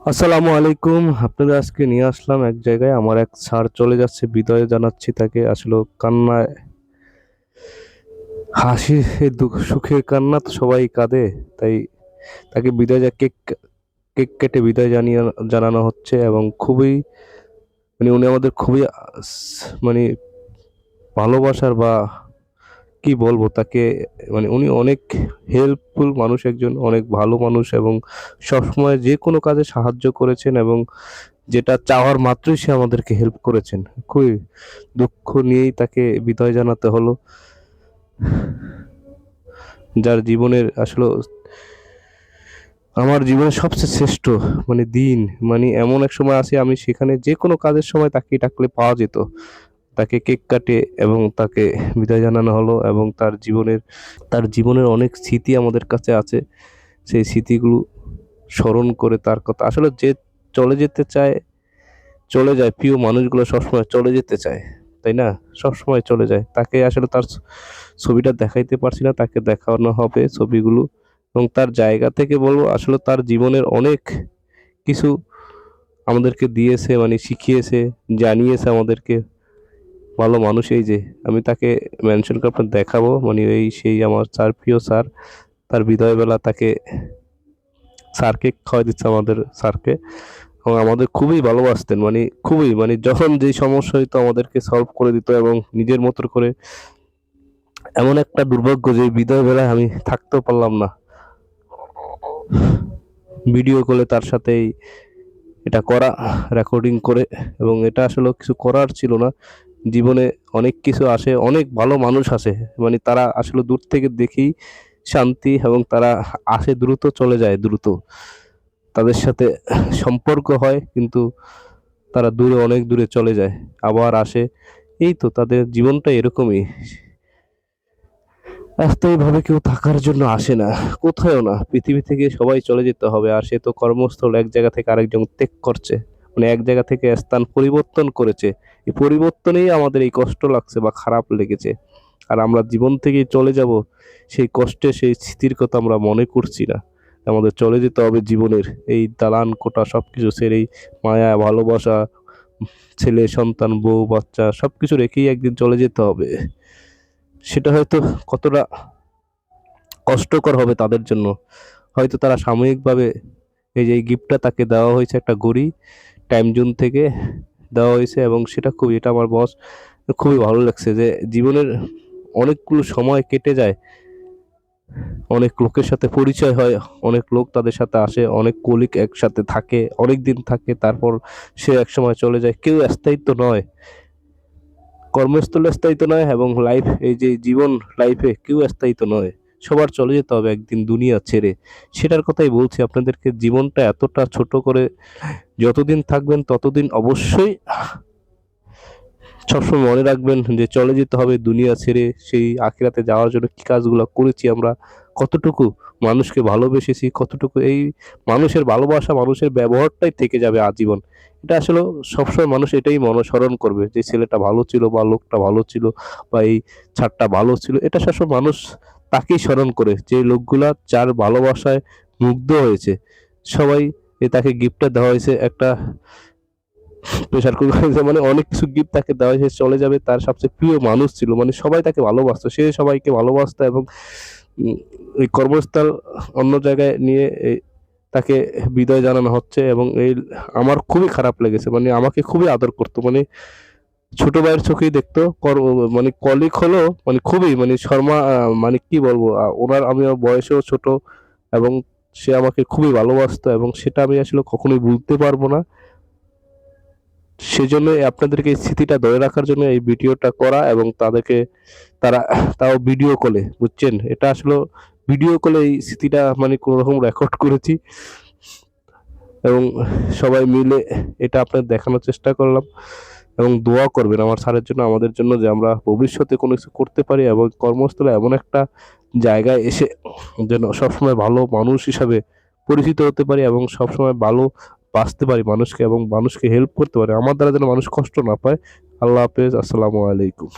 আসসালামু আলাইকুম। আপনাদের আজকে নিয়ে আসলাম এক জায়গায়। আমার এক স্যার চলে যাচ্ছে, বিদায় জানাচ্ছি তাকে। আসলে কান্নায় হাসি, দুঃখ সুখের কান্না তো সবাই কাঁদে। তাই তাকে বিদায় কেক কেক কেটে বিদায় জানানো হচ্ছে। এবং খুবই উনি আমাদের খুবই মানে ভালোবাসার বা কি বলবো তাকে, উনি অনেক হেল্পফুল মানুষ, একজন অনেক ভালো মানুষ এবং সবসময় যে কোনো কাজে সাহায্য করেছেন এবং যেটা চাওয়ার মাত্রই সে আমাদেরকে হেল্প করেছেন। খুবই দুঃখ নিয়েই তাকে বিদায় জানাতে হলো। যার জীবনের আসলে আমার জীবনের সবচেয়ে শ্রেষ্ঠ দিন, এমন এক সময় আছে আমি সেখানে যে কোনো কাজের সময় তাকে ডাকলে পাওয়া যেত। তাকে কেক কাটে এবং তাকে বিদায় জানানো হলো এবং তার জীবনের অনেক স্মৃতি আমাদের কাছে আছে। সেই স্মৃতিগুলো স্মরণ করে তার কথা, আসলে যে চলে যেতে চায় চলে যায়, প্রিয় মানুষগুলো সবসময় চলে যেতে চায়, তাই না? সবসময় চলে যায়। তাকে আসলে তার ছবিটা দেখাইতে পারছি না, তাকে দেখানো হবে ছবিগুলো। এবং তার জায়গা থেকে বলবো, আসলে তার জীবনের অনেক কিছু আমাদেরকে দিয়েছে, শিখিয়েছে, জানিয়েছে আমাদেরকে। ভালো মানুষ। এই যে আমি তাকে মেনশন করে আপনার দেখাবো, এই সেই আমার স্যার, প্রিয় স্যার। তার বিদায় বেলা তাকে স্যারকে খাওয়াই দিচ্ছে, আমাদের স্যারকে। এবং আমাদের খুবই ভালোবাসতেন, খুবই, যখন যেই সমস্যা হইতো আমাদেরকে সলভ করে দিত এবং নিজের মতো করে। এমন একটা দুর্ভাগ্য যে বিদায় বেলায় আমি থাকতেও পারলাম না ভিডিও কলে তার সাথেই এটা করা, রেকর্ডিং করে। এবং এটা আসলে কিছু করার ছিল না। জীবনে অনেক কিছু আসে, অনেক ভালো মানুষ আসে, তারা আসলে দূর থেকে দেখি শান্তি, এবং তারা আসে দ্রুত, চলে যায় দ্রুত। তাদের সাথে সম্পর্ক হয় কিন্তু তারা দূরে, অনেক দূরে চলে যায়, আবার আসে। এই তো তাদের জীবনটা এরকমই। স্থায়ীভাবে কেউ থাকার জন্য আসে না, কোথাও না। পৃথিবী থেকে সবাই চলে যেতে হবে, আর সে তো কর্মস্থল এক জায়গা থেকে আরেকজন ত্যাগ করছে, এক জায়গা থেকে স্থান পরিবর্তন করেছে। এই পরিবর্তনেই আমাদের এই কষ্ট লাগছে বা খারাপ লেগেছে। আর আমরা জীবন থেকে চলে যাব, সেই কষ্টে সেই স্মৃতির কথা আমরা মনে করছি না। আমাদের চলে যেতে হবে জীবনের এই দালান কোঠা সবকিছু ছেড়ে, মায়া ভালোবাসা, ছেলে সন্তান, বউ বাচ্চা সবকিছু রেখেই একদিন চলে যেতে হবে। সেটা হয়তো কতটা কষ্টকর হবে তাদের জন্য। হয়তো তারা সাময়িকভাবে, এই যে এই গিফটটা তাকে দেওয়া হয়েছে, একটা ঘড়ি টাইম জোন থেকে দেওয়া হয়েছে, এবং সেটা খুবই, এটা আমার বস খুবই ভালো লাগছে যে জীবনের অনেকগুলো সময় কেটে যায়, অনেক লোকের সাথে পরিচয় হয়, অনেক লোক তাদের সাথে আসে, অনেক কলিগ একসাথে থাকে, অনেক দিন থাকে, তারপর সে এক সময় চলে যায়। কেউ স্থায়িত্ব নয়, কর্মস্থলে স্থায়িত্ব নয়, এবং লাইফ, এই যে জীবন, লাইফে কেউ স্থায়িত্ব নয়। সবার চলে যেতে হবে একদিন দুনিয়া ছেড়ে। সেটার কথাই বলছি আপনাদেরকে, জীবনটা এতটা ছোট করে যতদিন থাকবেন ততদিন অবশ্যই সবসময় মনে রাখবেন যে চলে যেতে হবে দুনিয়া ছেড়ে। সেই আখিরাতে যাওয়ার জন্য কি কাজগুলো করেছি আমরা, কতটুকু মানুষকে ভালোবেসেছি, কতটুকু এই মানুষের ভালোবাসা, মানুষের ব্যবহারটাই থেকে যাবে আজীবন। এটা আসলে সবসময় মানুষ এটাই মনস্মরণ করবে, যে ছেলেটা ভালো ছিল বা লোকটা ভালো ছিল বা এই ছাড়টা ভালো ছিল। এটা সবসময় মানুষ তাকেই স্মরণ করে, যে লোকগুলা যার ভালোবাসায় মুগ্ধ হয়েছে। সবাই, তাকে গিফটটা দেওয়া হয়েছে একটা প্রেশার কুকার, অনেক কিছু গিফট তাকে দেওয়া হয়েছে, চলে যাবে। তার সবচেয়ে প্রিয় মানুষ ছিল, সবাই তাকে ভালোবাসতো, সে সবাইকে ভালোবাসতো। এবং এই কর্মস্থল অন্য জায়গায় নিয়ে তাকে বিদায় জানানো হচ্ছে। এবং এই আমার খুবই খারাপ লেগেছে, আমাকে খুবই আদর করতো, ছোট ভাইয়ের চোখেই দেখতো। কলিগ হলো, খুবই, শর্মা, কি বলবো, ওনার, আমি ওর বয়সেও ছোট, এবং সে আমাকে খুবই ভালোবাসতো, এবং সেটা আমি আসলে কখনোই ভুলতে পারবো না। সেজন্য আপনাদেরকে এই স্মৃতিটা ধরে রাখার জন্য এই ভিডিওটা করা, এবং তারা তাও ভিডিও কলে, বুঝছেন? এটা আসলে ভিডিও কলে এই স্মৃতিটা কোনো রকম রেকর্ড করেছি, এবং সবাই মিলে এটা আপনাদের দেখানোর চেষ্টা করলাম। এবং দোয়া করবেন আমার স্যারের জন্য, আমাদের জন্য, যে আমরা ভবিষ্যতে কোনো কিছু করতে পারি এবং কর্মস্থলে এমন একটা জায়গায় এসে যেন সবসময় ভালো মানুষ হিসাবে পরিচিত হতে পারি, এবং সবসময় ভালো বাঁচতে পারি মানুষকে, এবং মানুষকে হেল্প করতে পারি। আমার দ্বারা যেন মানুষ কষ্ট না পায়। আল্লাহ হাফেজ, আসসালামু আলাইকুম।